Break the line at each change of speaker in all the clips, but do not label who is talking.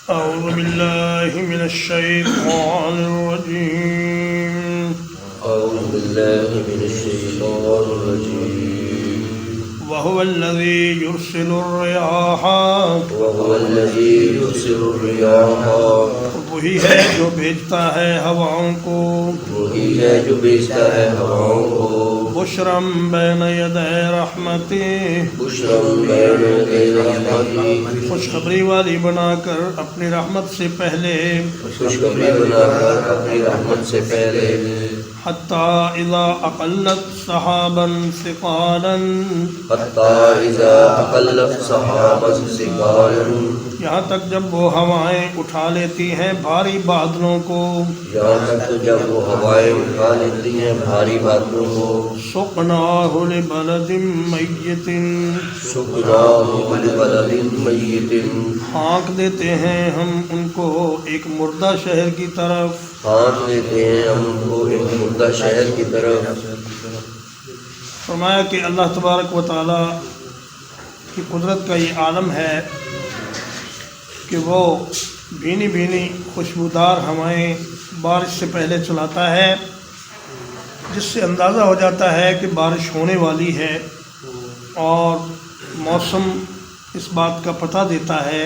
أعوذ بالله من الشيطان الرجيم
أعوذ بالله من الشيطان الرجيم
وهو الذي يرسل الرياح
وهو الذي يرسل الرياح
وہی ہے جو بھیجتا ہے ہواؤں کو
وہی ہے جو بھیجتا ہے ہواؤں کو
بشرم بین یدی رحمتہ
بشرم بین یدی رحمتہ
خوشخبری والی بنا کر اپنی رحمت سے پہلے
خوشخبری بنا کر اپنی رحمت سے پہلے
حتیٰ اذا اقلت سحابا ثقالا
حتی اذا اقلت سحابا ثقالا
یہاں تک جب وہ ہوائیں اٹھا لیتی ہیں بھاری بادلوں کو
یہاں تک جب وہ ہوائیں اٹھا لیتی ہیں بھاری بادلوں کو
سقناہ لبلد میت
سقناہ لبلد میت
ہانک دیتے ہیں ہم ان کو ایک مردہ شہر کی طرف
ہانک دیتے ہیں ہم ان کو ایک مردہ شہر کی طرف
فرمایا کہ اللہ تبارک و تعالی کی قدرت کا یہ عالم ہے کہ وہ بھینی بھینی خوشبودار ہوائیں بارش سے پہلے چلاتا ہے جس سے اندازہ ہو جاتا ہے کہ بارش ہونے والی ہے اور موسم اس بات کا پتہ دیتا ہے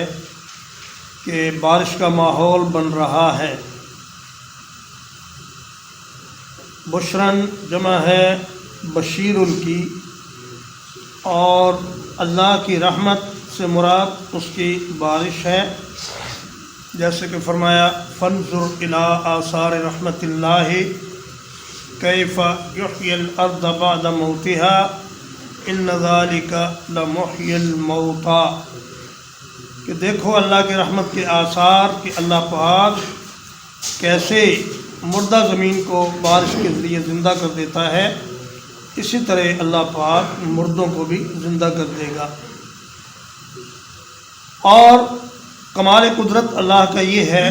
کہ بارش کا ماحول بن رہا ہے بشرن جمع ہے بشیر کی اور اللہ کی رحمت سے مراد اس کی بارش ہے جیسے کہ فرمایا فانظر الی آثار رحمت اللہ کیف یحیی الارض بعد موتها ان ذلک لمحیی الموتى کہ دیکھو اللہ کی رحمت کے آثار کہ اللہ پاک کیسے مردہ زمین کو بارش کے ذریعے زندہ کر دیتا ہے اسی طرح اللہ پاک مردوں کو بھی زندہ کر دے گا۔ اور کمال قدرت اللہ کا یہ ہے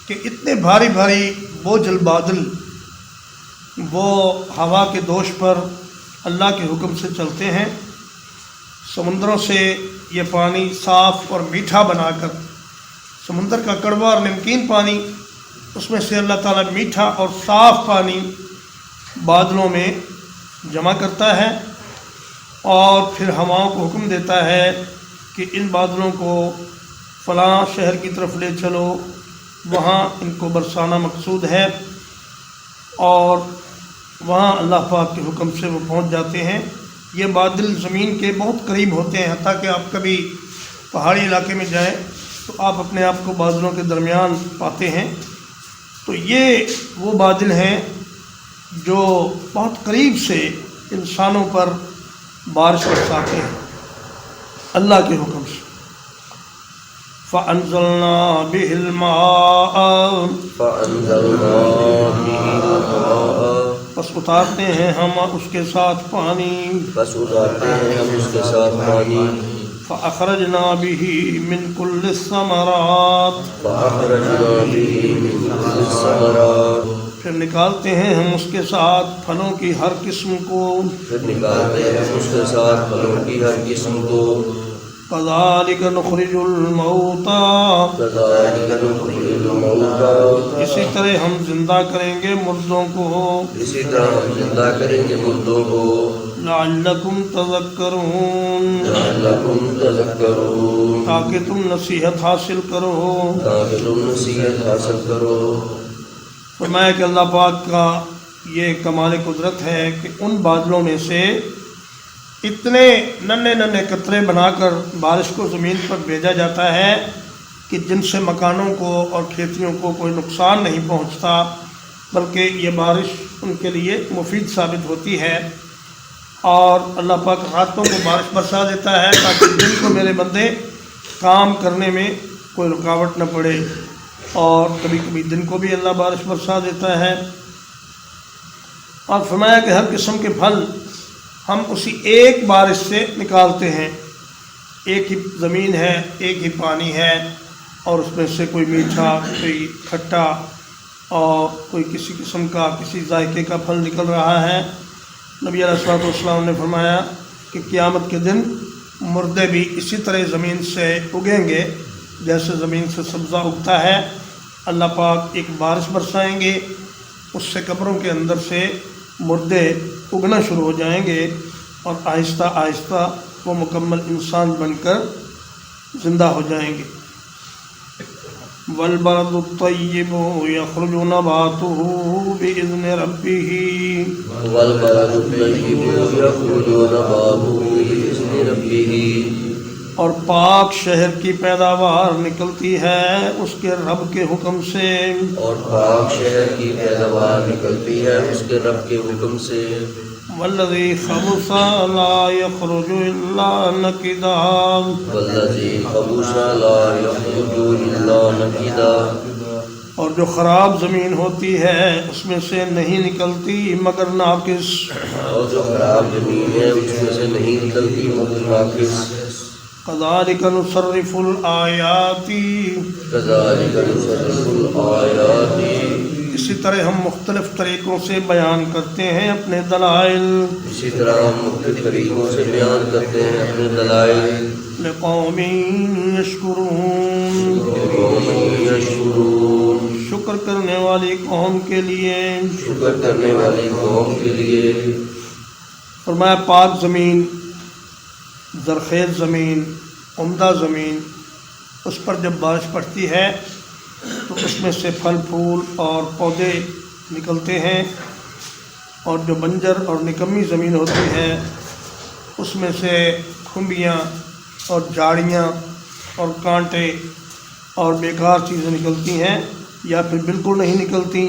کہ اتنے بھاری بھاری بوجھل بادل وہ ہوا کے دوش پر اللہ کے حکم سے چلتے ہیں، سمندروں سے یہ پانی صاف اور میٹھا بنا کر سمندر کا کڑوا اور نمکین پانی اس میں سے اللہ تعالیٰ میٹھا اور صاف پانی بادلوں میں جمع کرتا ہے اور پھر ہواؤں کو حکم دیتا ہے کہ ان بادلوں کو فلاں شہر کی طرف لے چلو، وہاں ان کو برسانا مقصود ہے، اور وہاں اللہ پاک کے حکم سے وہ پہنچ جاتے ہیں۔ یہ بادل زمین کے بہت قریب ہوتے ہیں، حتیٰ کہ آپ کبھی پہاڑی علاقے میں جائیں تو آپ اپنے آپ کو بادلوں کے درمیان پاتے ہیں، تو یہ وہ بادل ہیں جو بہت قریب سے انسانوں پر بارش برساتے ہیں اللہ کے حکم سے۔ فَأَنزَلْنَا بِهِ الْمَاءَ
فَأَنزَلْنَا بِهِ الْمَاءَ
بس اتارتے ہیں ہم اس کے ساتھ پانی،
بس اتارتے ہیں ہم اس کے ساتھ پانی
فَأَخْرَجْنَا بِهِ مِنْ كُلِّ الثَّمَرَاتِ
فَأَخْرَجْنَا بِهِ مِنْ كُلِّ الثَّمَرَاتِ
پھر نکالتے ہیں ہم اس کے ساتھ پھلوں کی ہر قسم کو،
پھر نکالتے ہیں ہم اس کے ساتھ پھلوں کی ہر قسم کو
كَذَلِكَ نُخْرِجُ الْمَوْتَى
كَذَلِكَ نُخْرِجُ الْمَوْتَى
اسی طرح ہم زندہ کریں گے مردوں کو،
اسی طرح ہم زندہ کریں گے مردوں کو
لَعَلَّكُمْ تَذَكَّرُونَ
لَعَلَّكُمْ تَذَكَّرُونَ
تاکہ تم نصیحت حاصل کرو۔
تاکہ تم نصیحت حاصل کرو۔
فرمایا کہ اللہ پاک کا یہ کمال قدرت ہے کہ ان بادلوں میں سے اتنے ننھے ننھے قطرے بنا کر بارش کو زمین پر بھیجا جاتا ہے کہ جن سے مکانوں کو اور کھیتیوں کو کوئی نقصان نہیں پہنچتا، بلکہ یہ بارش ان کے لیے مفید ثابت ہوتی ہے۔ اور اللہ پاک راتوں کو بارش برسا دیتا ہے تاکہ دن کو میرے بندے کام کرنے میں کوئی رکاوٹ نہ پڑے، اور کبھی کبھی دن کو بھی اللہ بارش برسا دیتا ہے۔ اور فرمایا کہ ہر قسم کے پھل ہم اسی ایک بارش سے نکالتے ہیں، ایک ہی زمین ہے، ایک ہی پانی ہے، اور اس میں سے کوئی میٹھا، کوئی کھٹا اور کوئی کسی قسم کا کسی ذائقے کا پھل نکل رہا ہے۔ نبی علیہ الصلوۃ والسلام نے فرمایا کہ قیامت کے دن مردے بھی اسی طرح زمین سے اگیں گے جیسے زمین سے سبزہ اگتا ہے، اللہ پاک ایک بارش برسائیں گے، اس سے قبروں کے اندر سے مردے اگنا شروع ہو جائیں گے اور آہستہ آہستہ وہ مکمل انسان بن کر زندہ ہو جائیں گے۔ والبلد الطیب یخرج نباتہ بإذن ربہ
والبلد الطیب یخرج نباتہ بإذن ربہ،
اور پاک شہر کی پیداوار نکلتی ہے اس کے رب کے حکم سے۔
اور پاک شہر کی پیداوار نکلتی ہے اس کے رب کے حکم سے۔
والذی خبث لا یخرج الا نکدا،
والذی خبث لا یخرج الا نکدا،
اور جو خراب زمین ہوتی ہے اس میں سے نہیں نکلتی مگر ناقص۔
اور جو خراب زمین ہے اس میں سے نہیں نکلتی مگر ناقص۔
کذالک نصرف الآیات،
کذالک نصرف الآیات،
اسی طرح ہم مختلف طریقوں سے بیان کرتے ہیں اپنے دلائل،
اسی طرح ہم مختلف طریقوں سے بیان کرتے ہیں اپنے دلائل،
لقوم یشکرون،
قوم یشکرون،
شکر کرنے والی قوم کے لیے۔
شکر کرنے والی قوم کے لیے۔
فرمایا پاک زمین، زرخیز زمین، عمدہ زمین، اس پر جب بارش پڑتی ہے تو اس میں سے پھل پھول اور پودے نکلتے ہیں، اور جو بنجر اور نکمی زمین ہوتی ہے اس میں سے کھمبیاں اور جھاڑیاں اور کانٹے اور بیکار چیزیں نکلتی ہیں یا پھر بالکل نہیں نکلتی۔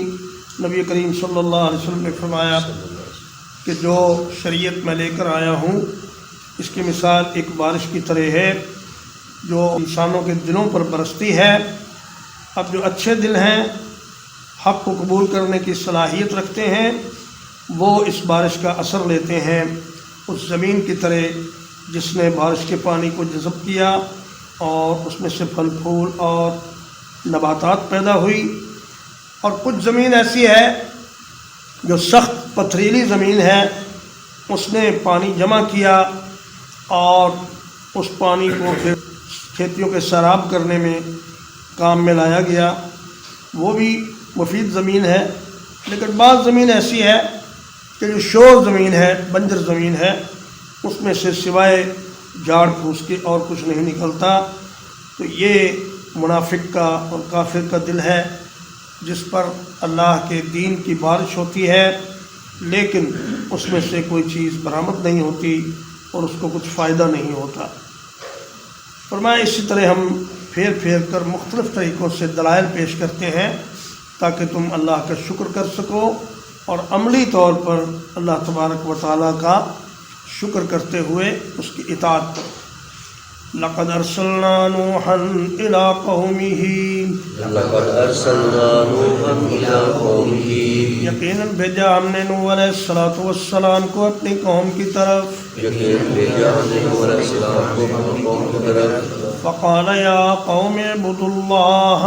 نبی کریم صلی اللہ علیہ وسلم نے فرمایا کہ جو شریعت میں لے کر آیا ہوں اس کی مثال ایک بارش کی طرح ہے جو انسانوں کے دلوں پر برستی ہے۔ اب جو اچھے دل ہیں، حق کو قبول کرنے کی صلاحیت رکھتے ہیں، وہ اس بارش کا اثر لیتے ہیں اس زمین کی طرح جس نے بارش کے پانی کو جذب کیا اور اس میں سے پھل پھول اور نباتات پیدا ہوئی۔ اور کچھ زمین ایسی ہے جو سخت پتھریلی زمین ہے، اس نے پانی جمع کیا اور اس پانی کو پھر کھیتیوں کے سیراب کرنے میں کام میں لایا گیا، وہ بھی مفید زمین ہے۔ لیکن بعض زمین ایسی ہے کہ جو شور زمین ہے، بنجر زمین ہے، اس میں سے سوائے جھاڑ پھوس کے اور کچھ نہیں نکلتا۔ تو یہ منافق کا اور کافر کا دل ہے جس پر اللہ کے دین کی بارش ہوتی ہے لیکن اس میں سے کوئی چیز برآمد نہیں ہوتی اور اس کو کچھ فائدہ نہیں ہوتا۔ فرمایا اسی طرح ہم پھیر پھیر کر مختلف طریقوں سے دلائل پیش کرتے ہیں تاکہ تم اللہ کا شکر کر سکو اور عملی طور پر اللہ تبارک و تعالیٰ کا شکر کرتے ہوئے اس کی اطاعت کرو۔ لقد ارسلنا نوحا الى قومه،
لقد ارسلنا نوحا الى قومه،
یقیناً بھیجا ہم نے نوح علیہ السلام کو اپنی قوم کی طرف،
یقین بھیجا ہم نے نوح علیہ السلام کو اپنی قوم کی طرف۔
فقال یا قوم اعبدوا اللہ،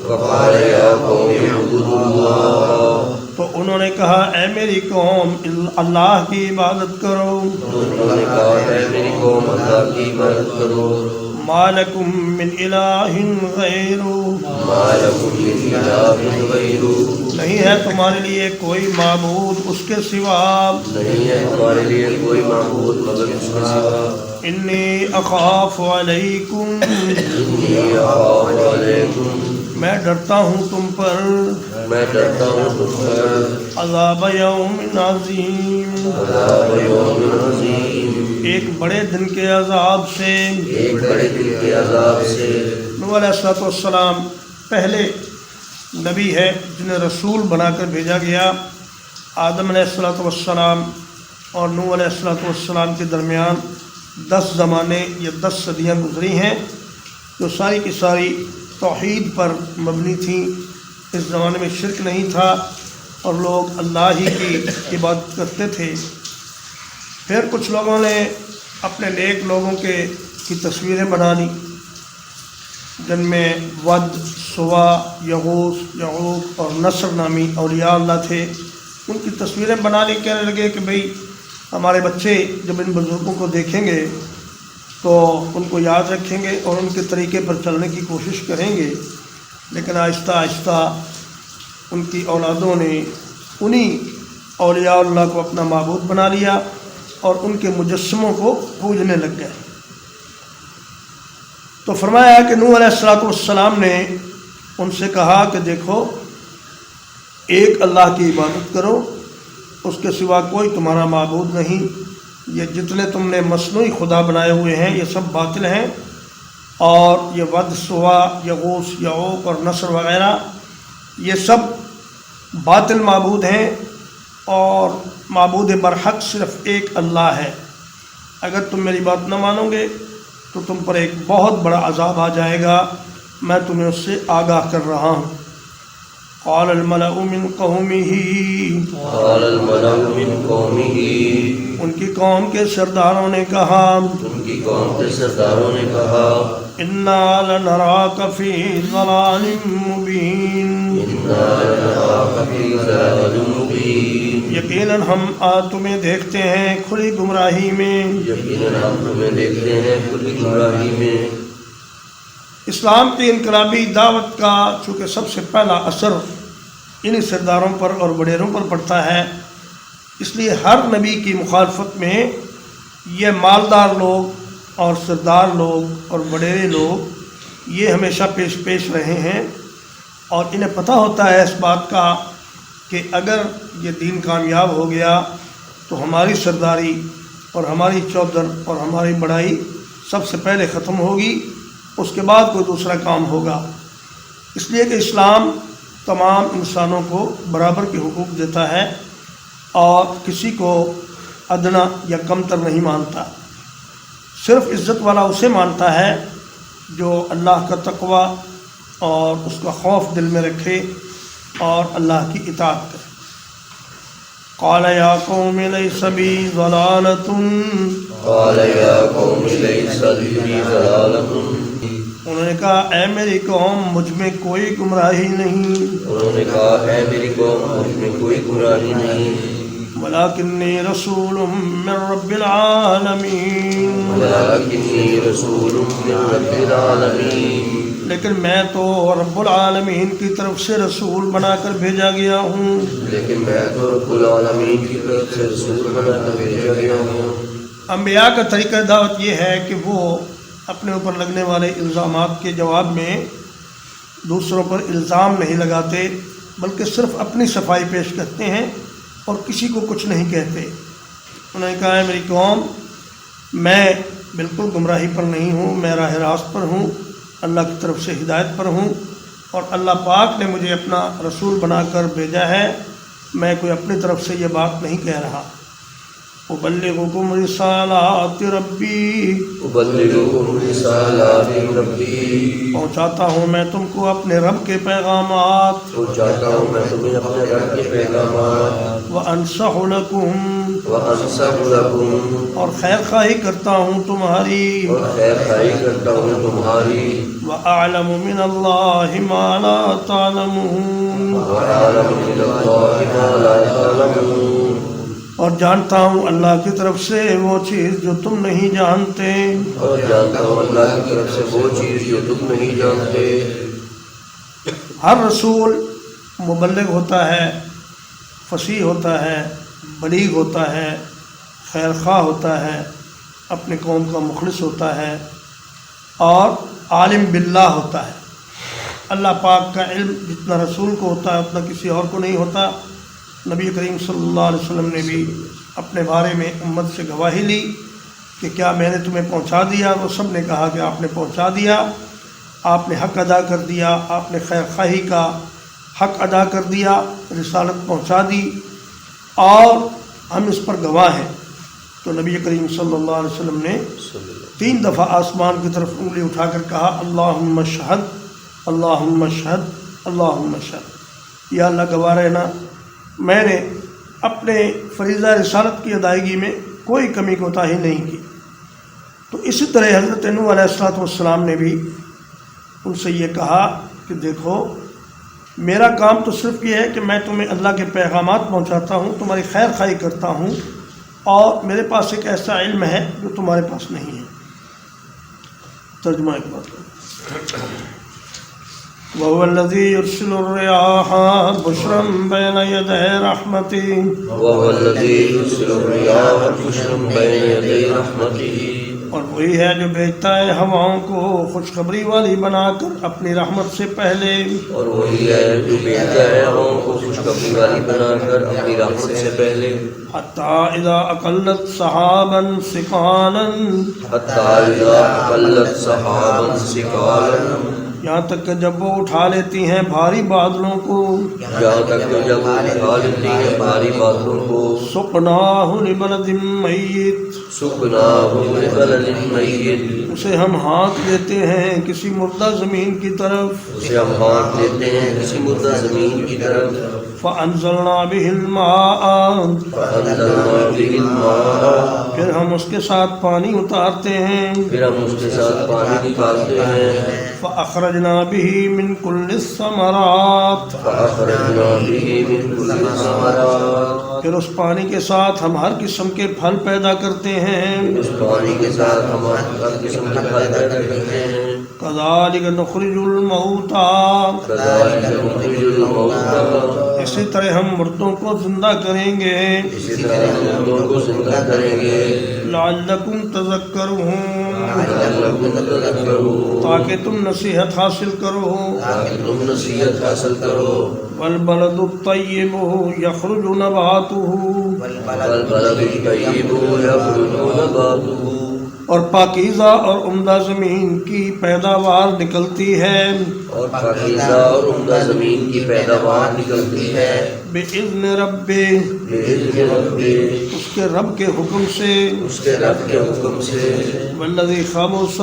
فقال یا قوم اعبدوا اللہ،
تو انہوں نے کہا اے میری قوم اللہ کی عبادت کرو۔
تو انہوں نے کہا اے میری قوم اللہ کی عبادت کرو۔
ما لکم من الہ غیرہ،
ما لکم من الہ غیرہ،
نہیں ہے تمہارے لیے کوئی معبود اس کے سوا۔
نہیں ہے ہمارے لیے کوئی معبود مگر اس کے سوا۔
انی اخاف علیکم،
انی اخاف علیکم،
میں ڈرتا ہوں تم پر،
میں ڈرتا ہوں تم پر،
عذاب یوم عظیم،
عذاب یوم عظیم،
ایک بڑے دن کے عذاب سے۔
ایک بڑے دن کے عذاب سے۔
نوح علیہ السلام پہلے نبی ہے جنہیں رسول بنا کر بھیجا گیا۔ آدم علیہ السلام اور نوح علیہ السلام کے درمیان 10 زمانے یا 10 صدیاں گزری ہیں جو ساری کی ساری توحید پر مبنی تھیں۔ اس زمانے میں شرک نہیں تھا اور لوگ اللہ ہی کی عبادت کرتے تھے۔ پھر کچھ لوگوں نے اپنے نیک لوگوں کی تصویریں بنا لی جن میں ود، سوا، یغوث، یعوق اور نصر نامی اولیاء اللہ تھے۔ ان کی تصویریں بنا لی، کہنے لگے کہ بھئی ہمارے بچے جب ان بزرگوں کو دیکھیں گے تو ان کو یاد رکھیں گے اور ان کے طریقے پر چلنے کی کوشش کریں گے، لیکن آہستہ آہستہ ان کی اولادوں نے انہی اولیاء اللہ کو اپنا معبود بنا لیا اور ان کے مجسموں کو پوجنے لگ گئے۔ تو فرمایا کہ نوح علیہ الصلوۃ والسلام نے ان سے کہا کہ دیکھو، ایک اللہ کی عبادت کرو، اس کے سوا کوئی تمہارا معبود نہیں، یہ جتنے تم نے مصنوعی خدا بنائے ہوئے ہیں یہ سب باطل ہیں، اور یہ ود، سوا، یغوث، یعوق اور نصر وغیرہ یہ سب باطل معبود ہیں، اور معبود برحق صرف ایک اللہ ہے۔ اگر تم میری بات نہ مانو گے تو تم پر ایک بہت بڑا عذاب آ جائے گا، میں تمہیں اس سے آگاہ کر رہا ہوں۔ قال الملأ من قومه
قال الملأ من قومه
ان کی قوم کے سرداروں نے کہا،
ان کی قوم کے سرداروں نے کہا،
انا لنراک فی ضلال مبین،
انا لنراک فی ضلال مبین،
یقیناً ہم تمہیں دیکھتے ہیں کھلی گمراہی میں۔
یقیناً ہم تمہیں دیکھتے ہیں کھلی گمراہی میں۔
اسلام کی انقلابی دعوت کا چونکہ سب سے پہلا اثر انہی سرداروں پر اور وڈیروں پر پڑتا ہے، اس لیے ہر نبی کی مخالفت میں یہ مالدار لوگ اور سردار لوگ اور وڈیرے لوگ یہ ہمیشہ پیش رہے ہیں، اور انہیں پتہ ہوتا ہے اس بات کا کہ اگر یہ دین کامیاب ہو گیا تو ہماری سرداری اور ہماری چودھر اور ہماری بڑائی سب سے پہلے ختم ہوگی، اس کے بعد کوئی دوسرا کام ہوگا۔ اس لیے کہ اسلام تمام انسانوں کو برابر کے حقوق دیتا ہے اور کسی کو ادنا یا کمتر نہیں مانتا، صرف عزت والا اسے مانتا ہے جو اللہ کا تقوی اور اس کا خوف دل میں رکھے اور اللہ کی اطاعت کرے۔ قال یا قوم لیس بی ضلالۃ،
قال یا قوم لیس بی ضلالۃ،
انہوں نے کہا اے میری قوم مجھ میں کوئی گمراہی نہیں،
انہوں نے کہا اے میری قوم مجھ میں کوئی گمراہی نہیں،
ولکنی رسول من رب العالمین،
ولکنی رسول من رب العالمین،
لیکن میں تو رب العالمین کی طرف سے رسول بنا کر بھیجا گیا ہوں۔
لیکن میں تو رب العالمین کی طرف سے رسول بنا کر بھیجا گیا ہوں۔
انبیاء کا طریقہ دعوت یہ ہے کہ وہ اپنے اوپر لگنے والے الزامات کے جواب میں دوسروں پر الزام نہیں لگاتے، بلکہ صرف اپنی صفائی پیش کرتے ہیں اور کسی کو کچھ نہیں کہتے۔ انہوں نے کہا ہے میری قوم میں بالکل گمراہی پر نہیں ہوں، میں راہ راست پر ہوں، اللہ کی طرف سے ہدایت پر ہوں، اور اللہ پاک نے مجھے اپنا رسول بنا کر بھیجا ہے، میں کوئی اپنی طرف سے یہ بات نہیں کہہ رہا۔ ابلغکم رسالات ربی،
ابلغکم رسالات ربی،
پہنچاتا ہوں میں تم کو اپنے رب کے پیغامات،
پہنچاتا ہوں میں تمہیں اپنے رب کے پیغامات،
وانصح لکم،
وانصح لکم،
اور خیر خواہی کرتا ہوں تمہاری،
اور خیر خواہی کرتا ہوں تمہاری،
وأعلم من اللہ ما لا تعلمون،
وأعلم من اللہ ما لا تعلمون،
اور جانتا ہوں اللہ کی طرف سے وہ چیز جو تم نہیں جانتے،
اور جانتا ہوں اللہ کی طرف سے وہ چیز جو تم نہیں جانتے۔
ہر رسول مبلغ ہوتا ہے، فصیح ہوتا ہے، بلیغ ہوتا ہے، خیر خواہ ہوتا ہے، اپنے قوم کا مخلص ہوتا ہے، اور عالم باللہ ہوتا ہے۔ اللہ پاک کا علم جتنا رسول کو ہوتا ہے اتنا کسی اور کو نہیں ہوتا۔ نبی کریم صلی اللہ علیہ وسلم نے بھی اپنے بارے میں امت سے گواہی لی کہ کیا میں نے تمہیں پہنچا دیا؟ وہ سب نے کہا کہ آپ نے پہنچا دیا، آپ نے حق ادا کر دیا، آپ نے خیر خواہی کا حق ادا کر دیا، رسالت پہنچا دی، اور ہم اس پر گواہ ہیں۔ تو نبی کریم صلی اللہ علیہ وسلم نے 3 دفعہ آسمان کی طرف انگلی اٹھا کر کہا اللہم اشہد، اللہم اشہد، اللہم اشہد، یا اللہ گواہ رہنا میں نے اپنے فریضہ رسالت کی ادائیگی میں کوئی کمی کوتاہی نہیں کی۔ تو اسی طرح حضرت نوح علیہ الصلوۃ والسلام نے بھی ان سے یہ کہا کہ دیکھو میرا کام تو صرف یہ ہے کہ میں تمہیں اللہ کے پیغامات پہنچاتا ہوں، تمہاری خیر خواہی کرتا ہوں، اور میرے پاس ایک ایسا علم ہے جو تمہارے پاس نہیں ہے۔ ترجمہ ایک بار وهو الذي يرسل الرياح بشرا بين يدي رحمته
وهو الذي يرسل الرياح بشرا بين يدي رحمته
اور وہی ہے جو بھیجتا ہے ہواؤں کو خوشخبری والی بنا کر اپنی رحمت سے پہلے،
اور وہی ہے جو بھیجتا ہے ہواؤں کو خوشخبری والی بنا کر اپنی رحمت سے پہلے،
حتی اذا اقلت سحابا ثقالا،
حتی اذا اقلت سحابا ثقالا،
یہاں تک کہ جب وہ اٹھا لیتی ہیں بھاری بادلوں کو،
جہاں تک کہ جب وہ اٹھا لیتی ہیں بھاری بادلوں کو،
سقناہ لبلد میت،
سقناہ لبلد میت،
اسے ہم ہانک دیتے ہیں کسی مردہ زمین کی طرف،
اسے ہم ہانک دیتے ہیں کسی مردہ زمین کی طرف،
فانزلنا به الماء،
فانزلنا به الماء،
پھر ہم اس کے ساتھ پانی اتارتے ہیں،
پھر ہم اس کے ساتھ پانی نکالتے ہیں،
فاخرجنا به من كل الثمرات،
فأخرجنا به من كل الثمرات،
پھر اس پانی کے ساتھ ہم ہر قسم کے پھل پیدا کرتے ہیں،
اس پانی کے ساتھ ہم ہر قسم کے پھل پیدا کرتے ہیں،
كذلك نخرج الموتى،
كذلك نخرج الموتى،
اسی طرح ہم مردوں کو زندہ کریں گے،
اسی طرح ہم مردوں کو زندہ کریں گے،
لعلکم تذکرون،
لعلکم تذکرون،
تاکہ تم نصیحت حاصل کرو،
تاکہ تم نصیحت حاصل کرو،
والبلد الطیب یخرج نباته،
والبلد الطیب یخرج نباته،
اور پاکیزہ اور عمدہ زمین کی پیداوار نکلتی ہے،
اور پاکیزہ اور عمدہ زمین کی پیداوار نکلتی ہے،
بِإِذْنِ رَبِّ،
بِإِذْنِ رَبِّ،
اس کے رب کے حکم سے،
اس کے رب کے حکم سے،
والذی خبث،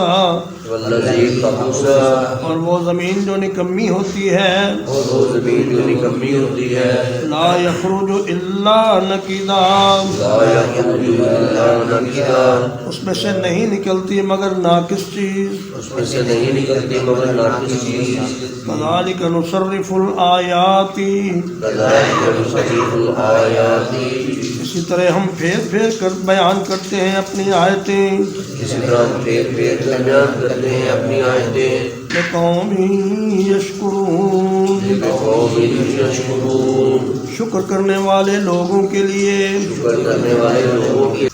والذی خبث،
اور وہ زمین جو نکمی ہوتی ہے،
اور وہ زمین جو نکمی ہوتی ہے،
لا یخرج الا نکدا،
لا یخرج الا نکدا،
اس میں سے نہیں نکلتی مگر ناقص چیز،
اس میں سے نہیں نکلتی مگر ناقص چیز،
کذالک نصرف الآیات،
کذالک نصرف الآیات،
اسی طرح ہم پھیر پھیر کر بیان کرتے ہیں اپنی آیتیں،
اسی طرح ہم پھیر پھیر کر بیان کرتے ہیں اپنی آیتیں،
لقوم یشکرون،
لقوم یشکرون،
شکر کرنے والے لوگوں کے لیے،
شکر کرنے والے لوگوں کے،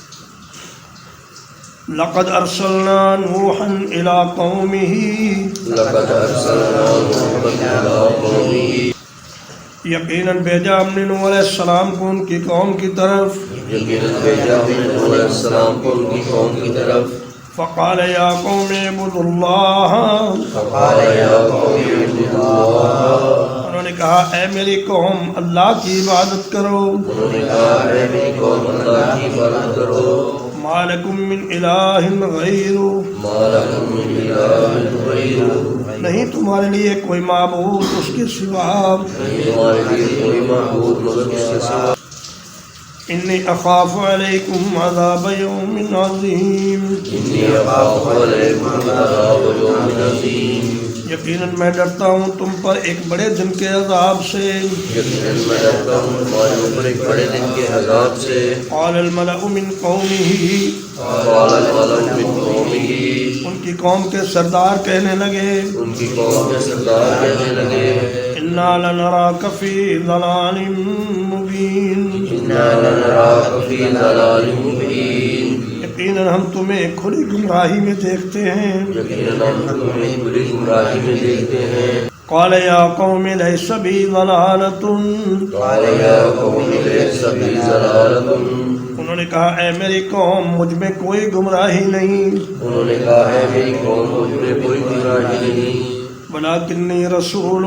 لقد ارسلنا نوحا الى قومه،
لقد ارسلنا نوحا الى قومه،
یقیناً بھیجا ہم نے نوح علیہ السلام کو ان کی قوم کی طرف،
یقیناً بھیجا ہم نے نوح علیہ السلام کو ان کی قوم کی طرف،
فقال یا قوم اعبدوا اللہ،
فقال یا قوم اعبدوا اللہ،
انہوں نے کہا اے میری قوم اللہ کی عبادت کرو،
انہوں نے کہا اے میری قوم اللہ کی عبادت کرو،
ما لکم من الہ غیر،
ما لکم من الہ غیر،
نہیں تمہارے لیے کوئی معبود اس کے سوا،
نہیں تمہارے لیے کوئی معبود مگر اس کے سوا،
انی اخاف علیکم عذاب یوم عظیم،
انی اخاف علیکم عذاب یوم عظیم،
یقیناً میں ڈرتا ہوں تم پر ایک بڑے دن کے عذاب سے،
یقیناً میں ڈرتا ہوں تمہارے اوپر ایک بڑے دن کے عذاب سے،
قال الملأ من قومه،
قال الملأ من قومه،
ان کی قوم کے سردار کہنے لگے،
ان کی قوم کے سردار کہنے لگے،
انا لنراک فی ضلال مبین،
انا لنراک فی ضلال مبین،
یقیناً ہم تمہیں کھلی گمراہی میں دیکھتے ہیں،
یقیناً ہم تمہیں بری گمراہی میں دیکھتے ہیں،
قال یا قوم لیس بی ضلالۃ،
قال یا قوم لیس بی ضلالۃ،
انہوں نے کہا اے میری قوم مجھ میں کوئی گمراہی نہیں،
انہوں نے کہا ہے میری قوم مجھ میں کوئی گمراہی نہیں،
ولکنی رسول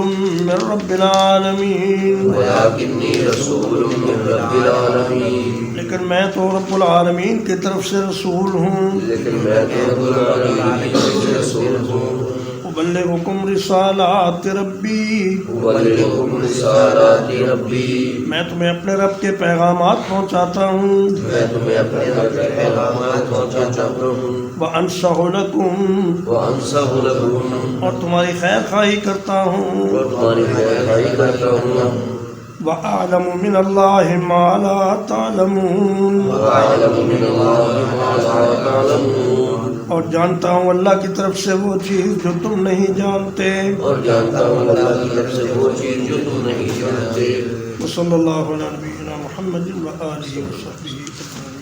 من رب العالمین،
ولکنی رسول من رب العالمین،
لیکن میں تو رب العالمین کی طرف سے رسول ہوں،
لیکن میں تو رب العالمین کی طرف سے رسول ہوں،
ابلغکم رسالات ربی،
ابلغکم رسالات ربی،
میں تمہیں اپنے رب کے پیغامات پہنچاتا ہوں،
میں تمہیں اپنے رب کے پیغامات پہنچاتا ہوں،
وانصح لکم،
وانصح لکم،
اور تمہاری خیر خواہی کرتا ہوں،
اور تمہاری خیر خواہی کرتا ہوں،
وَأَعْلَمُ مِنَ اللَّهِ مَا لَا تَعْلَمُونَ،
وَأَعْلَمُ مِنَ اللَّهِ مَا لَا تَعْلَمُونَ،
اور جانتا ہوں اللہ کی طرف سے وہ چیز جو تم نہیں جانتے.
اور جانتا ہوں اللہ کی طرف سے وہ چیز جو تم نہیں جانتے.
وصلی اللہ علی نبینا محمد و آلہ وصحبہ.